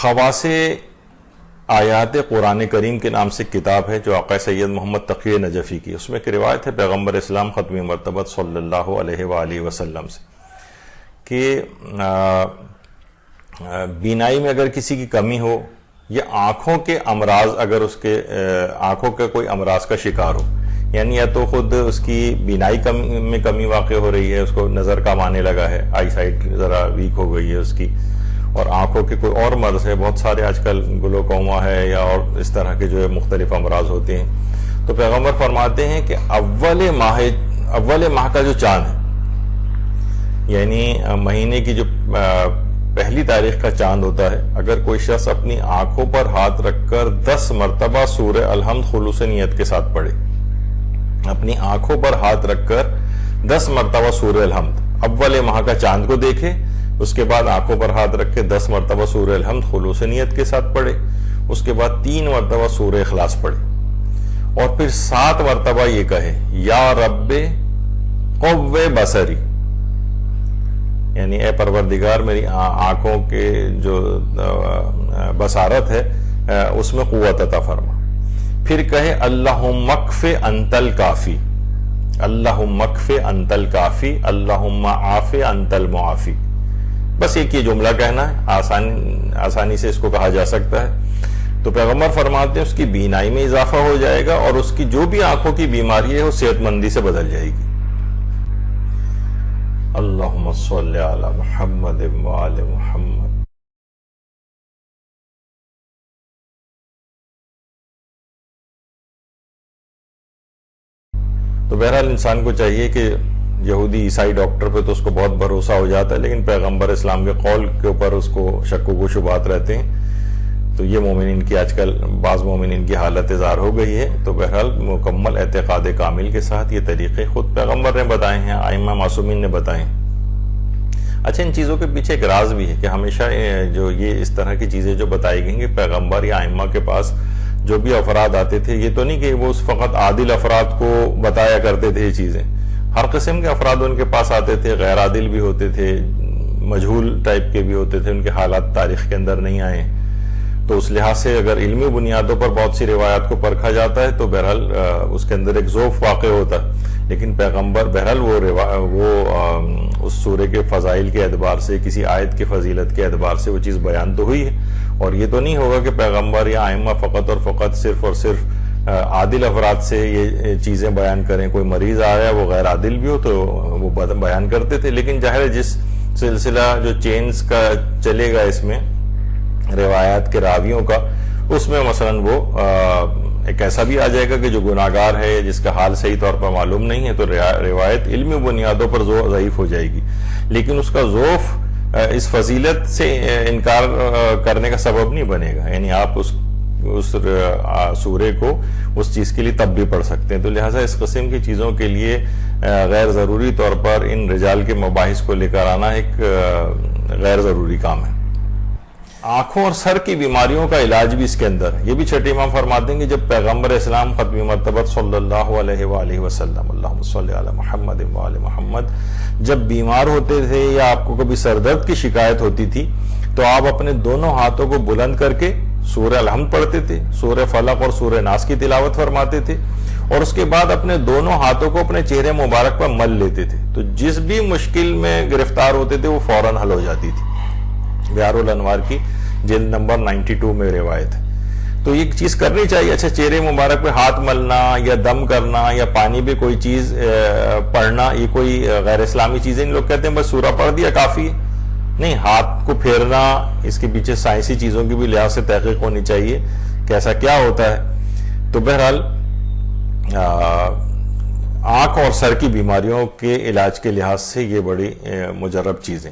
خواص آیات قرآن کریم کے نام سے کتاب ہے جو آقا سید محمد تقی نجفی کی. اس میں ایک روایت ہے پیغمبر اسلام ختمی مرتبت صلی اللہ علیہ وآلہ وسلم سے کہ بینائی میں اگر کسی کی کمی ہو یا آنکھوں کے امراض، اگر اس کے آنکھوں کے کوئی امراض کا شکار ہو، یعنی یا تو خود اس کی بینائی میں کمی واقع ہو رہی ہے، اس کو نظر کم آنے لگا ہے، آئی سائٹ ذرا ویک ہو گئی ہے اس کی، اور آنکھوں کے کوئی اور مرض ہے، بہت سارے آج کل گلوکوما ہے یا اور اس طرح کے جو ہے مختلف امراض ہوتے ہیں، تو پیغمبر فرماتے ہیں کہ اول ماہ کا جو چاند ہے، یعنی مہینے کی جو پہلی تاریخ کا چاند ہوتا ہے، اگر کوئی شخص اپنی آنکھوں پر ہاتھ رکھ کر 10 مرتبہ سورہ الحمد خلوص نیت کے ساتھ پڑھے، اپنی آنکھوں پر ہاتھ رکھ کر 10 مرتبہ سورہ الحمد اول ماہ کا چاند کو دیکھے، اس کے بعد آنکھوں پر ہاتھ رکھ کے 10 مرتبہ سورہ الحمد خلوص نیت کے ساتھ پڑھے، اس کے بعد 3 مرتبہ سورہ اخلاص پڑھے، اور پھر 7 مرتبہ یہ کہے یا رب قوّ بصری، یعنی اے پروردگار میری آنکھوں کے جو بصارت ہے اس میں قوت عطا فرما. پھر کہے اللہم اکف انت الکافی، اللہم اکف انت الکافی، اللہم عاف انت المعافی. بس ایک یہ جملہ کہنا ہے، آسانی سے اس کو کہا جا سکتا ہے. تو پیغمبر فرماتے ہیں اس کی بینائی میں اضافہ ہو جائے گا اور اس کی جو بھی آنکھوں کی بیماری ہے وہ صحت مندی سے بدل جائے گی. اللہم صلی علی محمد وآل محمد. تو بہرحال انسان کو چاہیے کہ یہودی عیسائی ڈاکٹر پہ تو اس کو بہت بھروسہ ہو جاتا ہے، لیکن پیغمبر اسلام کے قول کے اوپر اس کو شک و شبہات رہتے ہیں. تو یہ مومنین کی آج کل بعض مومنین کی حالت ظاہر ہو گئی ہے. تو بہرحال مکمل اعتقاد کامل کے ساتھ یہ طریقے خود پیغمبر نے بتائے ہیں، ائمہ معصومین نے بتائے ہیں. اچھا، ان چیزوں کے پیچھے ایک راز بھی ہے کہ ہمیشہ جو یہ اس طرح کی چیزیں جو بتائی گئیں کہ پیغمبر یا ائمہ کے پاس جو بھی افراد آتے تھے، یہ تو نہیں کہ وہ فقط عادل افراد کو بتایا کرتے تھے یہ چیزیں. ہر قسم کے افراد ان کے پاس آتے تھے، غیر عادل بھی ہوتے تھے، مجہول ٹائپ کے بھی ہوتے تھے، ان کے حالات تاریخ کے اندر نہیں آئے. تو اس لحاظ سے اگر علمی بنیادوں پر بہت سی روایات کو پرکھا جاتا ہے تو بہرحال اس کے اندر ایک ذوف واقع ہوتا ہے. لیکن پیغمبر بہرحال وہ اس سورے کے فضائل کے اعتبار سے، کسی آیت کی فضیلت کے اعتبار سے وہ چیز بیان تو ہوئی ہے. اور یہ تو نہیں ہوگا کہ پیغمبر یا ائمہ فقط اور فقط صرف اور صرف عادل افراد سے یہ چیزیں بیان کریں. کوئی مریض آیا وہ غیر عادل بھی ہو تو وہ بیان کرتے تھے. لیکن ظاہر ہے جس سلسلہ جو چینز کا چلے گا اس میں روایات کے راویوں کا، اس میں مثلا وہ ایک ایسا بھی آ جائے گا کہ جو گناہگار ہے، جس کا حال صحیح طور پر معلوم نہیں ہے، تو روایت علمی بنیادوں پر ضعیف ہو جائے گی. لیکن اس کا ذوف اس فضیلت سے انکار کرنے کا سبب نہیں بنے گا. یعنی آپ اس سورے کو اس چیز کے لیے تب بھی پڑھ سکتے ہیں. تو لہٰذا اس قسم کی چیزوں کے لیے غیر ضروری طور پر ان رجال کے مباحث کو لے کر آنا ایک غیر ضروری کام ہے. آنکھوں اور سر کی بیماریوں کا علاج بھی اس کے اندر ہے. یہ بھی چھٹے امام فرماتے ہیں کہ جب پیغمبر اسلام ختمی مرتبت صلی اللہ علیہ وآلہ وسلم، اللہم صلی علی محمد وآل محمد، جب بیمار ہوتے تھے یا آپ کو کبھی سر درد کی شکایت ہوتی تھی تو آپ اپنے دونوں ہاتھوں کو بلند کر کے سورہ الحمد پڑھتے تھے، سورہ فلق اور سورہ ناس کی تلاوت فرماتے تھے، اور اس کے بعد اپنے دونوں ہاتھوں کو اپنے چہرے مبارک پر مل لیتے تھے. تو جس بھی مشکل میں گرفتار ہوتے تھے وہ فوراً حل ہو جاتی تھی. بہار الانوار کی جلد نمبر 92 میں روایت ہے. تو یہ چیز کرنی چاہیے. اچھا، چہرے مبارک پہ ہاتھ ملنا یا دم کرنا یا پانی پہ کوئی چیز پڑھنا، یہ کوئی غیر اسلامی چیزیں. لوگ کہتے ہیں بس سورہ پڑھ دیا کافی ہے. نہیں، ہاتھ کو پھیرنا، اس کے پیچھے سائنسی چیزوں کی بھی لحاظ سے تحقیق ہونی چاہیے کہ ایسا کیا ہوتا ہے. تو بہرحال آنکھ اور سر کی بیماریوں کے علاج کے لحاظ سے یہ بڑی مجرب چیزیں.